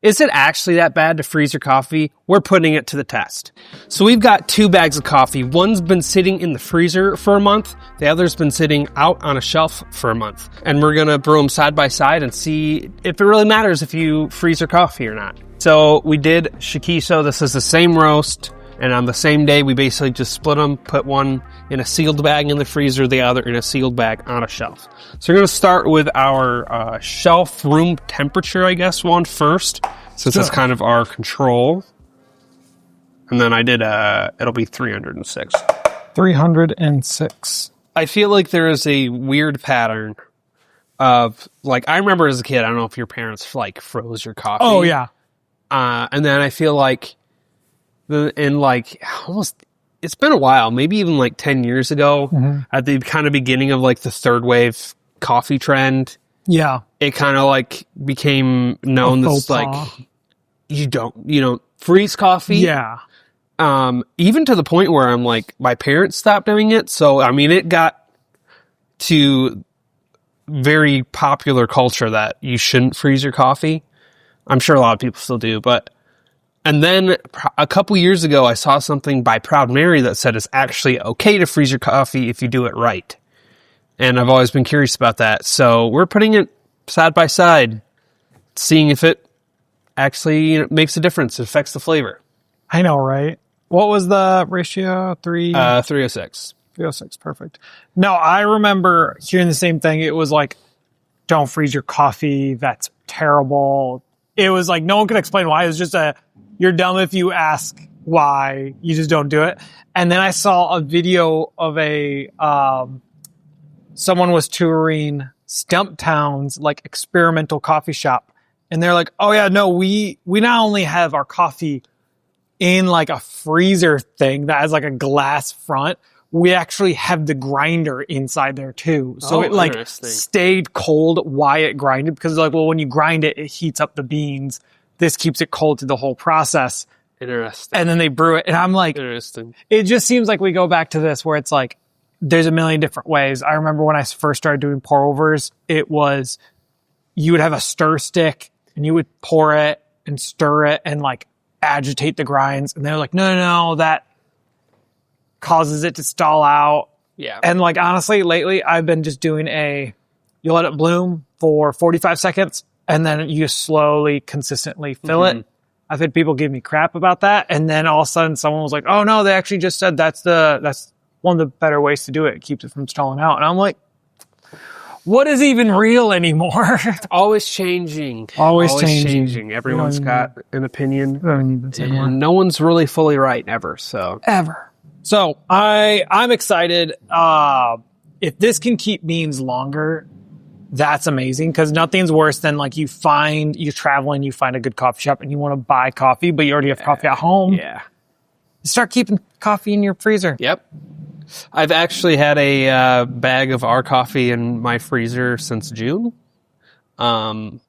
Is it actually that bad to freeze your coffee? We're putting it to the test. So we've got 2 bags of coffee. One's been sitting in the freezer for a month. The other's been sitting out on a shelf for a month. And we're going to brew them side by side and see if it really matters if you freeze your coffee or not. So we did Shikiso. This is the same roast. And on the same day, we basically just split them, put one in a sealed bag in the freezer, the other in a sealed bag on a shelf. So we're going to start with our shelf room temperature, I guess, one first, since it's kind of our control. And then I did, it'll be 306. 306. I feel like there is a weird pattern of, like, I remember as a kid, I don't know if your parents, like, froze your coffee. Oh, yeah. And then I feel like, it's been a while, maybe even like 10 years ago, at the kind of beginning of like the third wave coffee trend. Yeah. It kind of like became known as like, you don't freeze coffee. Yeah. Even to the point where I'm like, my parents stopped doing it. So, I mean, it got to very popular culture that you shouldn't freeze your coffee. I'm sure a lot of people still do, but and then a couple years ago, I saw something by Proud Mary that said it's actually okay to freeze your coffee if you do it right. And I've always been curious about that. So we're putting it side by side, seeing if it actually makes a difference, it affects the flavor. I know, right? What was the ratio? 306. 306, perfect. No, I remember hearing the same thing. It was like, don't freeze your coffee. That's terrible. It was like, no one could explain why. It was just you're dumb if you ask why. You just don't do it. And then I saw a video of someone was touring Stumptown's like experimental coffee shop. And they're like, oh yeah, no, we not only have our coffee in like a freezer thing that has like a glass front, we actually have the grinder inside there too. So it like stayed cold while it grinded, because like, well, when you grind it, it heats up the beans. This keeps it cold through the whole process. Interesting. And then they brew it. And I'm like, interesting. It just seems like we go back to this where it's like, there's a million different ways. I remember when I first started doing pour overs, it was, you would have a stir stick and you would pour it and stir it and like agitate the grinds. And they're like, no, that causes it to stall out. Yeah. And like, honestly, lately I've been just doing you let it bloom for 45 seconds and then you slowly, consistently fill it. I've had people give me crap about that. And then all of a sudden someone was like, oh no, they actually just said that's one of the better ways to do it. It keeps it from stalling out. And I'm like, what is even real anymore? It's always changing. Always changing. Everyone's got an opinion. And no one's really fully right ever. So I'm excited. If this can keep beans longer, that's amazing, because nothing's worse than like you're traveling, you find a good coffee shop and you want to buy coffee, but you already have coffee at home. Yeah. Start keeping coffee in your freezer. Yep. I've actually had a bag of our coffee in my freezer since June. I've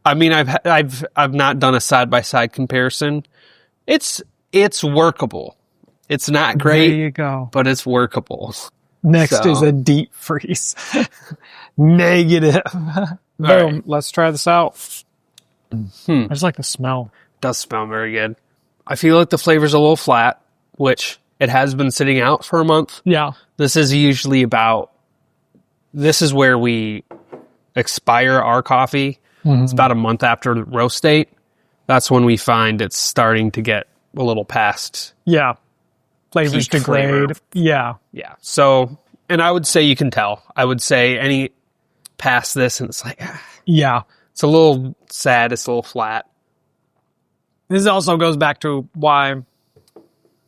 not done a side by side comparison. It's workable. It's not great. There you go. But it's workable. Next is a deep freeze. Negative. Boom. Right. Let's try this out. I just like the smell. It does smell very good. I feel like the flavor's a little flat, which it has been sitting out for a month. Yeah. This is where we expire our coffee. It's about a month after the roast date. That's when we find it's starting to get a little past. Yeah. Flavors degrade. Flavor. Yeah. Yeah. So, and I would say you can tell. I would say any past this and it's like, yeah, it's a little sad. It's a little flat. This also goes back to why a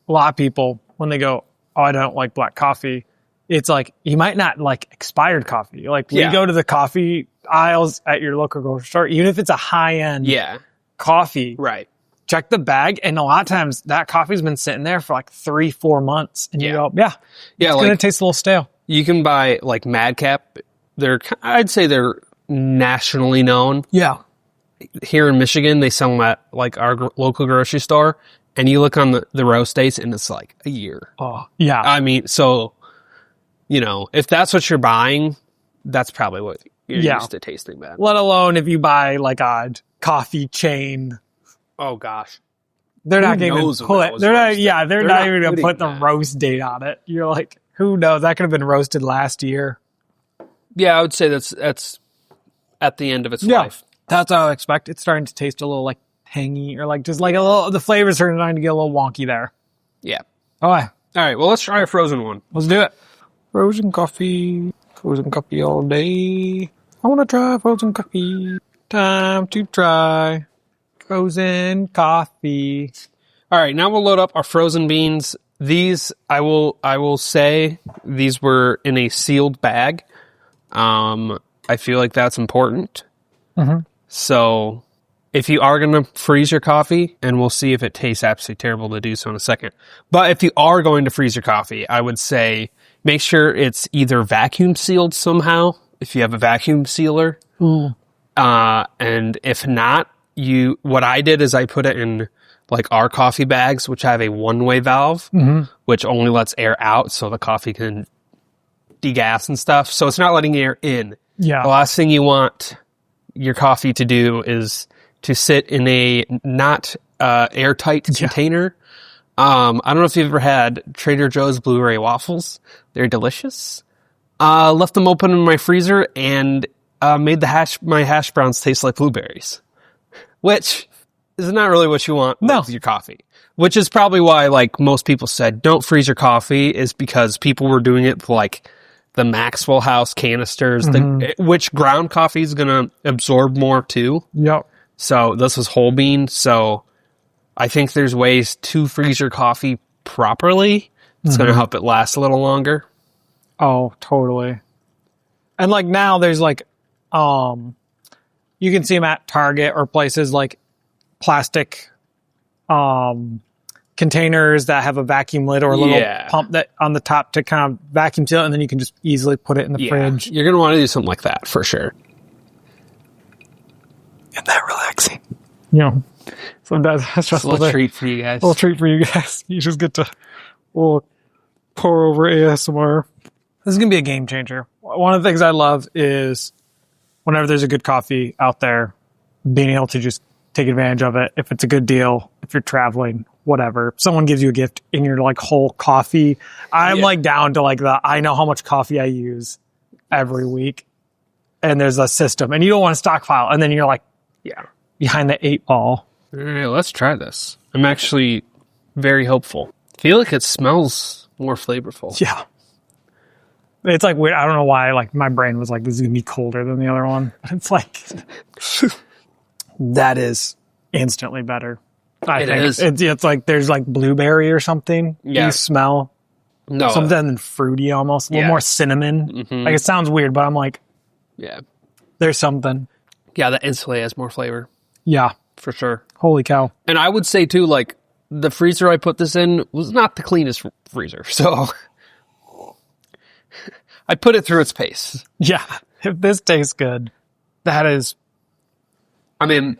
lot of people, when they go, oh, I don't like black coffee, it's like, you might not like expired coffee. Like, we go to the coffee aisles at your local grocery store, even if it's a high-end coffee. Right. Check the bag, and a lot of times that coffee's been sitting there for like 3-4 months, and you go, it's going to taste a little stale. You can buy like Madcap. I'd say they're nationally known. Yeah. Here in Michigan, they sell them at like our local grocery store, and you look on the roast dates, and it's like a year. Oh, yeah. I mean, so, if that's what you're buying, that's probably what you're Yeah. used to tasting bad. Let alone if you buy like a coffee chain. Oh gosh. They're Who not going knows to when put. that was They're not. roasted? Yeah, they're They're not not even going to putting put the that. roast date on it. You're like, who knows? That could have been roasted last year. Yeah, I would say that's at the end of its life. That's how I expect. It's starting to taste a little like tangy, or like just like a little. The flavors are starting to get a little wonky there. Yeah. All right, All right, well, let's try a frozen one. let's do it. Frozen coffee all day. I want to try frozen coffee. Time to try frozen coffee. All right, now we'll load up our frozen beans. These, I will say, these were in a sealed bag. I feel like that's important. Mhm. So, if you are going to freeze your coffee, and we'll see if it tastes absolutely terrible to do so in a second. But if you are going to freeze your coffee, I would say make sure it's either vacuum sealed somehow, if you have a vacuum sealer. And if not, what I did is I put it in like our coffee bags, which have a one-way valve, which only lets air out so the coffee can degas and stuff. So it's not letting air in. Yeah. The last thing you want your coffee to do is to sit in a not airtight container. I don't know if you've ever had Trader Joe's blueberry waffles. They're delicious. Left them open in my freezer and made my hash browns taste like blueberries, which is not really what you want with your coffee. Which is probably why, like, most people said don't freeze your coffee, is because people were doing it with, like, the Maxwell House canisters, which ground coffee is going to absorb more too. Yep. So this was whole bean. So I think there's ways to freeze your coffee properly. It's going to help it last a little longer. Oh, totally. And like now there's like, you can see them at Target or places like plastic, containers that have a vacuum lid or a little pump that on the top to kind of vacuum seal it, and then you can just easily put it in the fridge. You're going to want to do something like that for sure. Isn't that relaxing? You know, sometimes that's Just a little treat for you guys. A little treat for you guys. You just get to pour over ASMR. This is going to be a game changer. One of the things I love is whenever there's a good coffee out there, being able to just take advantage of it. If it's a good deal, if you're traveling, whatever. If someone gives you a gift in your like whole coffee, I'm like down to like I know how much coffee I use every week. And there's a system and you don't want to stockpile. And then you're like, behind the 8 ball. All right, let's try this. I'm actually very hopeful. I feel like it smells more flavorful. Yeah. It's like weird. I don't know why. Like my brain was like, this is gonna be colder than the other one. It's like that is instantly better. I think is. It's like there's like blueberry or something. Yeah. You smell something fruity almost, a little more cinnamon. Like it sounds weird, but I'm like, there's something. Yeah, that instantly has more flavor. Yeah, for sure. Holy cow! And I would say too, like the freezer I put this in was not the cleanest freezer, so I put it through its pace. Yeah, if this tastes good, that is. I mean,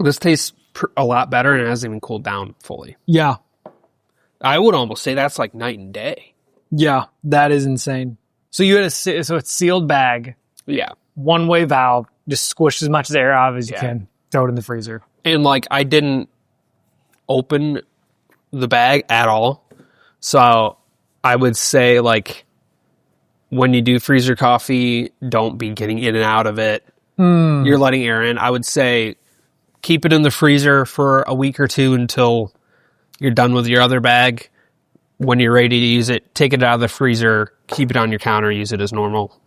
this tastes a lot better, and it hasn't even cooled down fully. Yeah, I would almost say that's like night and day. Yeah, that is insane. So you had so it's sealed bag. Yeah, one-way valve. Just squish as much air out as you can. Throw it in the freezer. And like I didn't open the bag at all, so I would say like when you do freezer coffee, don't be getting in and out of it. You're letting air in. I would say keep it in the freezer for a week or two until you're done with your other bag. When you're ready to use it, take it out of the freezer, keep it on your counter, use it as normal.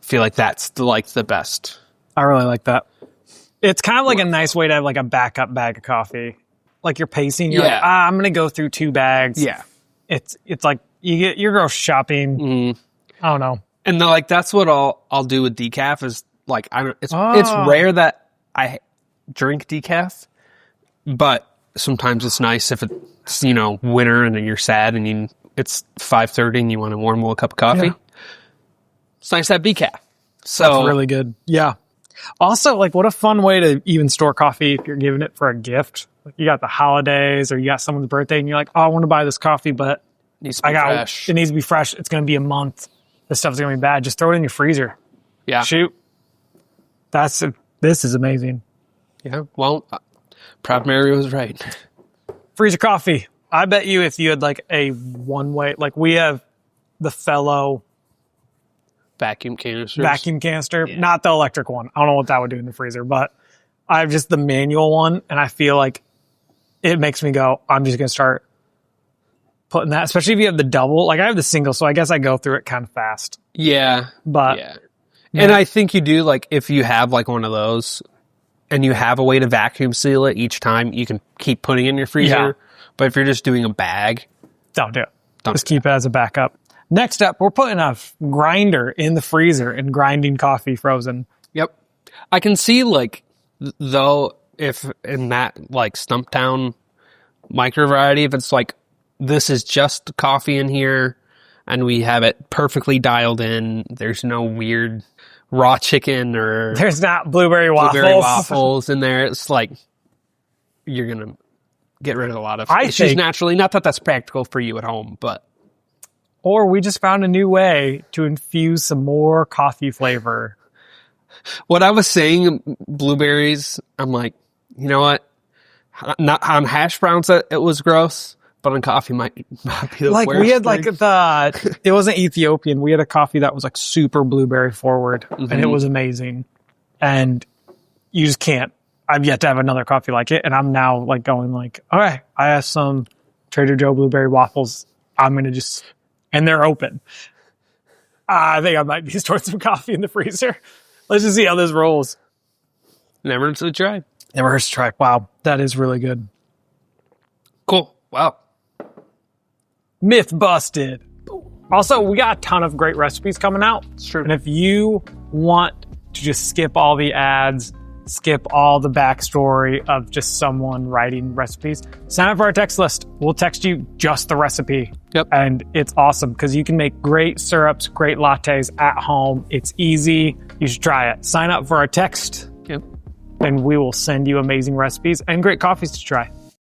Feel like that's the best. I really like that. It's kind of like a nice way to have like a backup bag of coffee. Like you're pacing, you're like, I'm going to go through 2 bags. Yeah. It's like you get your grocery shopping. I don't know. And like that's what I'll do with decaf is like it's rare that I drink decaf, but sometimes it's nice if it's winter and you're sad and it's 5:30 and you want a warm little cup of coffee. It's nice to have decaf. So that's really good. Yeah. Also, like, what a fun way to even store coffee if you're giving it for a gift. Like, you got the holidays or you got someone's birthday and you're like, oh, I want to buy this coffee, but it needs to be fresh. It needs to be fresh. It's going to be a month. This stuff's going to be bad. Just throw it in your freezer. Yeah. Shoot. This is amazing. Yeah. Well, Proud Mary was right. Freezer coffee. I bet you if you had like a one-way, like we have the Fellow Vacuum canisters. vacuum canister, not the electric one. I don't know what that would do in the freezer, but I have just the manual one, and I feel like it makes me go, I'm just going to start putting that, especially if you have the double. Like I have the single, so I guess I go through it kind of fast. Yeah. But yeah. And I think you do, like, if you have like one of those and you have a way to vacuum seal it each time, you can keep putting it in your freezer. Yeah. But if you're just doing a bag, don't do it. Just keep it as a backup. Next up, we're putting a grinder in the freezer and grinding coffee frozen. Yep. I can see, like, though, if in that, like, Stumptown micro variety, if it's like, this is just coffee in here and we have it perfectly dialed in, there's no weird raw chicken or there's not blueberry waffles in there. It's like, you're going to get rid of a lot of issues think, naturally. Not that that's practical for you at home, but. Or we just found a new way to infuse some more coffee flavor. What I was saying, blueberries, I'm like, you know what? Not on hash browns, it was gross, but on coffee might be the like worst we had thing. like it wasn't Ethiopian. We had a coffee that was like super blueberry forward, and it was amazing. And you just can't. I've yet to have another coffee like it, and I'm now like going like, all right, I have some Trader Joe blueberry waffles. I'm gonna just. And they're open. I think I might be storing some coffee in the freezer. Let's just see how this rolls. Never hurts to try. Never hurts to try. Wow, that is really good. Cool. Wow. Myth busted. Also, we got a ton of great recipes coming out. It's true. And if you want to just skip all the ads, skip all the backstory of just someone writing recipes, sign up for our text list. We'll text you just the recipe. Yep. And it's awesome because you can make great syrups, great lattes at home. It's easy. You should try it. Sign up for our text. Yep. And we will send you amazing recipes and great coffees to try.